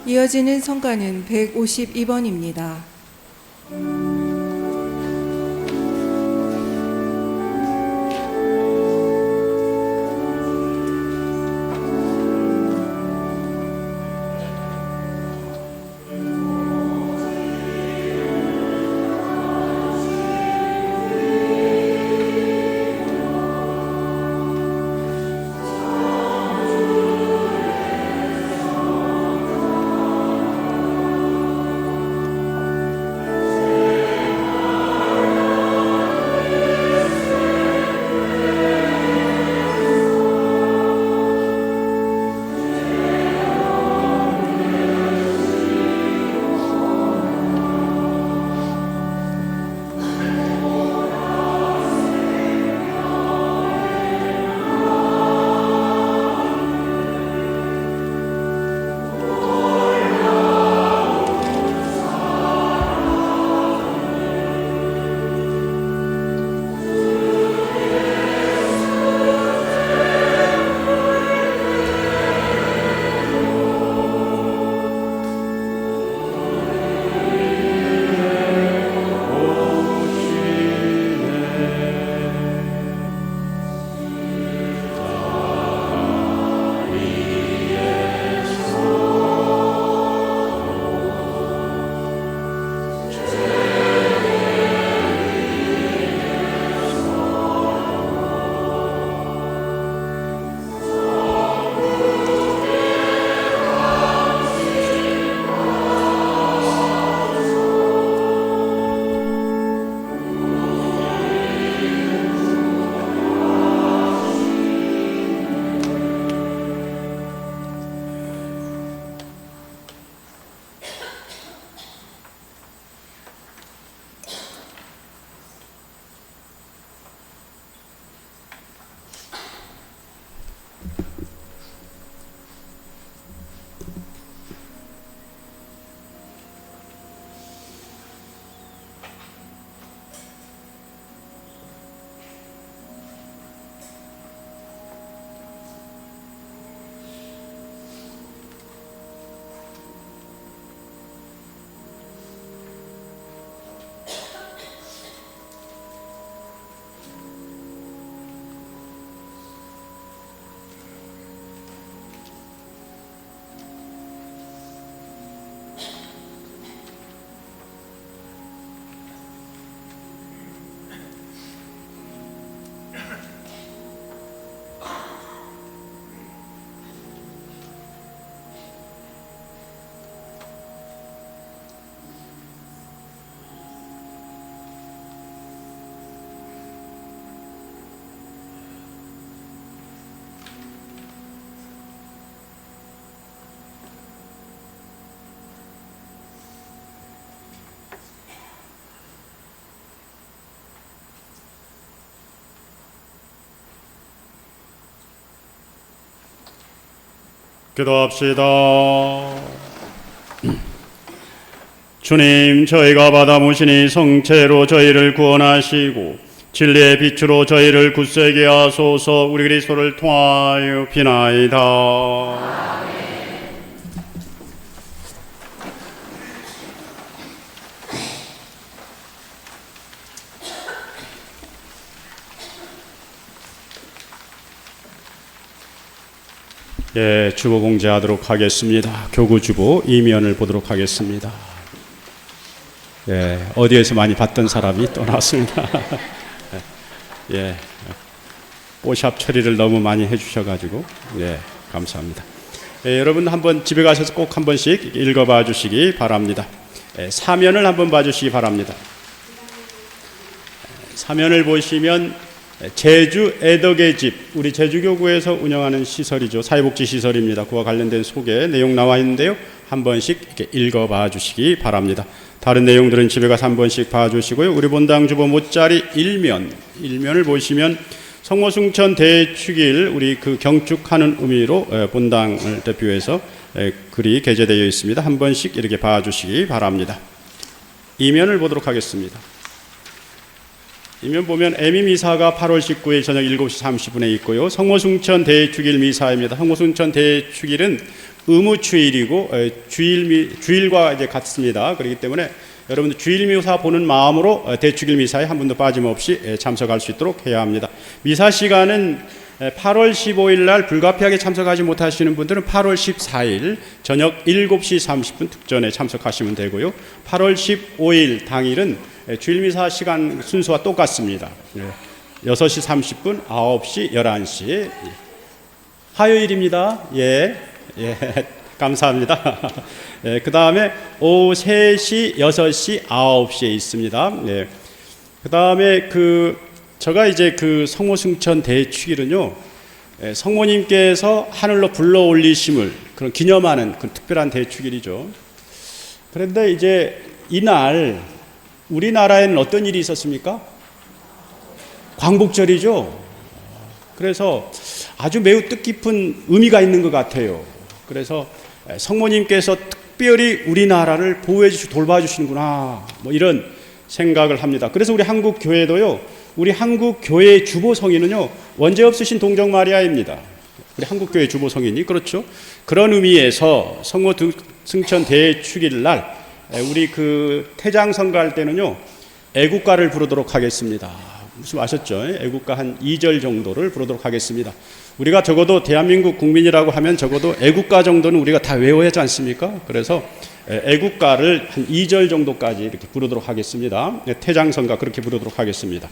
이어지는 성가는 152번입니다. 기도합시다. 주님, 저희가 받아 모시니 성체로 저희를 구원하시고 진리의 빛으로 저희를 굳세게 하소서. 우리 그리스도를 통하여 비나이다. 예, 주보 공제하도록 하겠습니다. 교구 주보 이면을 보도록 하겠습니다. 예, 어디에서 많이 봤던 사람이 또 나왔습니다. 예, 뽀샵 처리를 너무 많이 해주셔가지고 예, 감사합니다. 예, 여러분 한번 집에 가셔서 꼭 한 번씩 읽어봐 주시기 바랍니다. 예, 사면을 한번 봐주시기 바랍니다. 사면을 보시면 제주 애덕의 집, 우리 제주교구에서 운영하는 시설이죠. 사회복지 시설입니다. 그와 관련된 소개 내용 나와 있는데요. 한 번씩 이렇게 읽어봐 주시기 바랍니다. 다른 내용들은 집에 가서 한 번씩 봐주시고요. 우리 본당 주보 못자리 일면을 보시면 성모승천 대축일 우리 그 경축하는 의미로 본당을 대표해서 글이 게재되어 있습니다. 한 번씩 이렇게 봐주시기 바랍니다. 이면을 보도록 하겠습니다. 이면 보면 애미 미사가 8월 19일 저녁 7시 30분에 있고요. 성모승천 대축일 미사입니다. 성모승천 대축일은 의무주일이고 주일과 이제 같습니다. 그렇기 때문에 여러분들 주일 미사 보는 마음으로 대축일 미사에 한 분도 빠짐없이 참석할 수 있도록 해야 합니다. 미사 시간은 8월 15일 날 불가피하게 참석하지 못하시는 분들은 8월 14일 저녁 7시 30분 특전에 참석하시면 되고요. 8월 15일 당일은 주일미사 시간 순서와 똑같습니다. 6시 30분, 9시, 11시. 화요일입니다. 예, 감사합니다. 그 다음에 오후 3시, 6시, 9시에 있습니다. 그 다음에 제가 이제 성모승천 대축일은요, 성모님께서 하늘로 불러 올리심을 그런 기념하는 그런 특별한 대축일이죠. 그런데 이제 이날 우리나라에는 어떤 일이 있었습니까? 광복절이죠. 그래서 아주 매우 뜻깊은 의미가 있는 것 같아요. 그래서 성모님께서 특별히 우리나라를 보호해 주시고 돌봐주시는구나, 뭐 이런 생각을 합니다. 그래서 우리 한국 교회도요, 우리 한국 교회의 주보 성인은요, 원죄 없으신 동정 마리아입니다. 우리 한국 교회 주보 성인이 그렇죠. 그런 의미에서 성모승천 대축일 날 우리 태장 성가할 때는요, 애국가를 부르도록 하겠습니다. 무슨 아셨죠? 애국가 한 2절 정도를 부르도록 하겠습니다. 우리가 적어도 대한민국 국민이라고 하면 적어도 애국가 정도는 우리가 다 외워야 하지 않습니까? 그래서 애국가를 한 2절 정도까지 이렇게 부르도록 하겠습니다. 태장 성가 그렇게 부르도록 하겠습니다.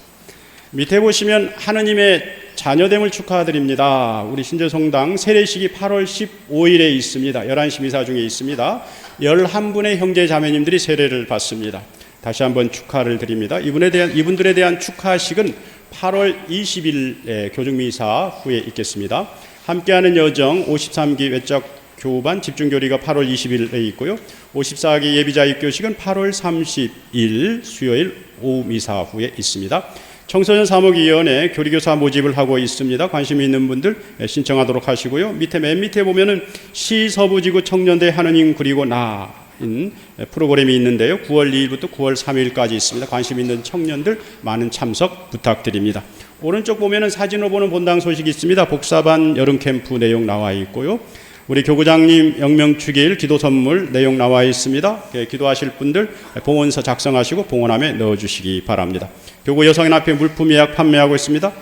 밑에 보시면 하느님의 자녀됨을 축하드립니다. 우리 신제성당 세례식이 8월 15일에 있습니다. 11시 미사 중에 있습니다. 11분의 형제 자매님들이 세례를 받습니다. 다시 한번 축하를 드립니다. 이분들에 대한 축하식은 8월 20일 교중미사 후에 있겠습니다. 함께하는 여정 53기 외적 교반 집중교리가 8월 20일에 있고요. 54기 예비자 입교식은 8월 30일 수요일 오후 미사 후에 있습니다. 청소년 사목위원회 교리교사 모집을 하고 있습니다. 관심 있는 분들 신청하도록 하시고요. 맨 밑에 보면은 시서부지구 청년대 하느님 그리고 나인 프로그램이 있는데요. 9월 2일부터 9월 3일까지 있습니다. 관심 있는 청년들 많은 참석 부탁드립니다. 오른쪽 보면은 사진으로 보는 본당 소식이 있습니다. 복사반 여름 캠프 내용 나와 있고요. 우리 교구장님 영명축일 기도 선물 내용 나와 있습니다. 기도하실 분들 봉헌서 작성하시고 봉헌함에 넣어주시기 바랍니다. 교구 여성연합회 물품 예약 판매하고 있습니다.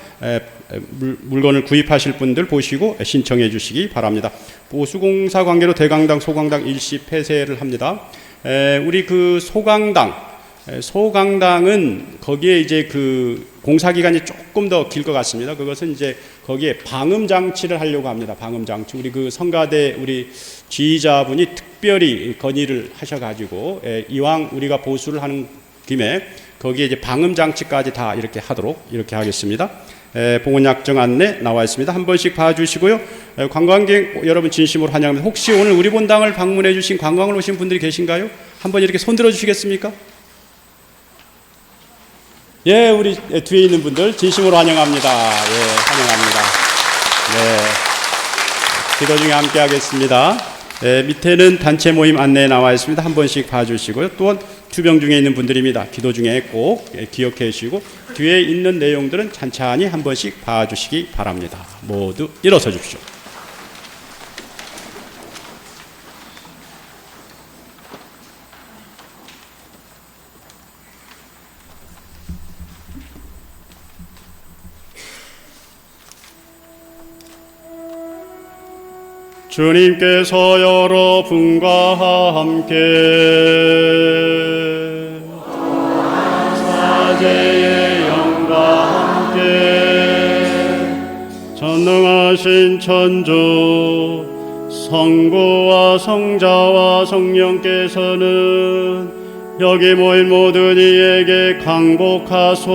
물건을 구입하실 분들 보시고 신청해 주시기 바랍니다. 보수공사 관계로 대강당, 소강당 일시 폐쇄를 합니다. 우리 소강당은 거기에 이제 공사 기간이 조금 더 길 것 같습니다. 그것은 이제 거기에 방음 장치를 하려고 합니다. 방음 장치. 우리 성가대 우리 지휘자분이 특별히 건의를 하셔가지고 이왕 우리가 보수를 하는 김에 거기에 이제 방음 장치까지 다 이렇게 하도록 이렇게 하겠습니다. 봉헌 약정 안내 나와 있습니다. 한 번씩 봐주시고요. 관광객 여러분 진심으로 환영합니다. 혹시 오늘 우리 본당을 방문해 주신 관광을 오신 분들이 계신가요? 한번 이렇게 손 들어 주시겠습니까? 예, 우리 뒤에 있는 분들 진심으로 환영합니다. 예, 환영합니다. 네. 기도 중에 함께 하겠습니다. 밑에는 단체 모임 안내에 나와 있습니다. 한 번씩 봐주시고요. 또한 투병 중에 있는 분들입니다. 기도 중에 꼭 기억해 주시고 뒤에 있는 내용들은 찬찬히 한 번씩 봐주시기 바랍니다. 모두 일어서 주십시오. 주님께서 여러분과 함께 사제의 영과 함께 전능하신 천주 성부와 성자와 성령께서는 여기 모인 모든 이에게 강복하소서.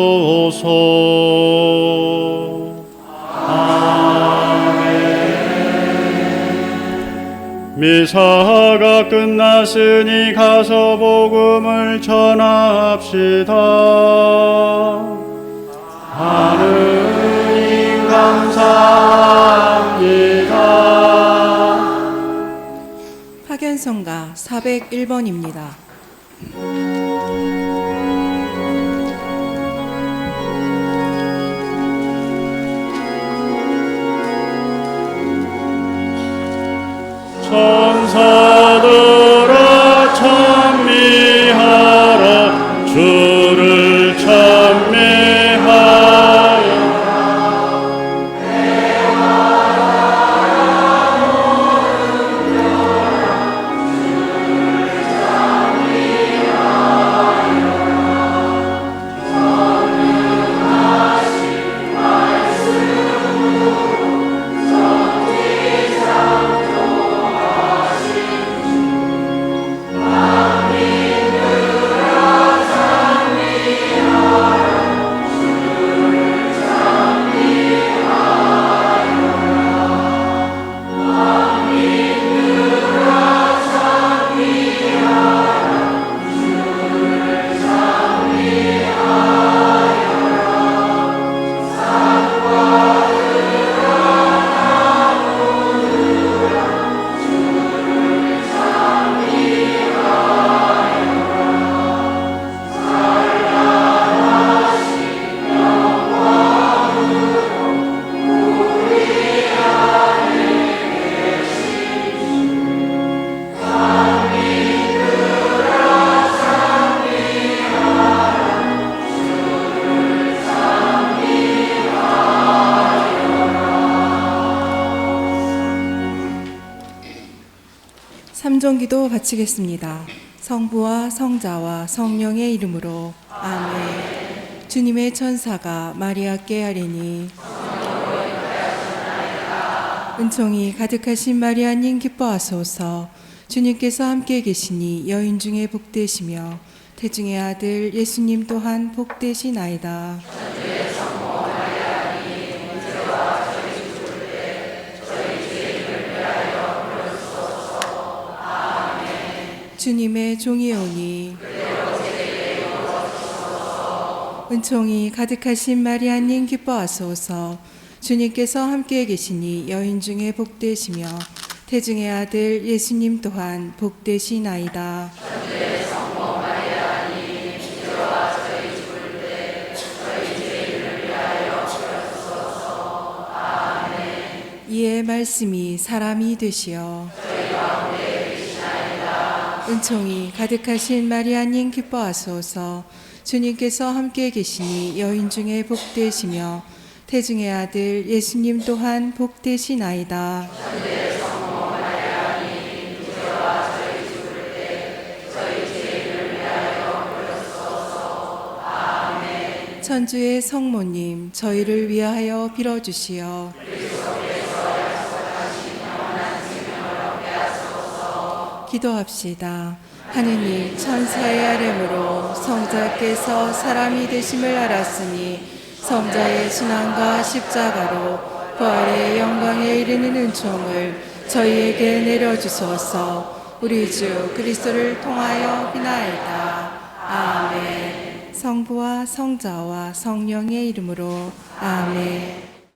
미사가 끝났으니 가서 복음을 전합시다. 하느님 감사합니다. 파견성가 401번입니다. 천사들아 찬미하라. 주를 찬미하여 삼종기도 바치겠습니다. 성부와 성자와 성령의 이름으로 아멘. 주님의 천사가 마리아께 아뢰니 은총이 가득하신 마리아님 기뻐하소서. 주님께서 함께 계시니 여인 중에 복되시며 태중의 아들 예수님 또한 복되시나이다. 주님의 종이 오니 은총이 가득하신 마리아님 기뻐하소서. 주님께서 함께 계시니 여인 중에 복되시며 태중의 아들 예수님 또한 복되시나이다. 이에 말씀이 사람이 되시어 은총이 가득하신 마리아님 기뻐하소서. 주님께서 함께 계시니 여인 중에 복되시며 태중의 아들 예수님 또한 복되시나이다. 천주의 성모님 저희를 위하여 빌어주시어 기도합시다. 하느님 천사의 아뢰므로 성자께서 사람이 되심을 알았으니 성자의 순환과 십자가로 부활의 영광에 이르는 은총을 저희에게 내려주소서. 우리 주 그리스도를 통하여 비나이다. 아멘. 성부와 성자와 성령의 이름으로 아멘.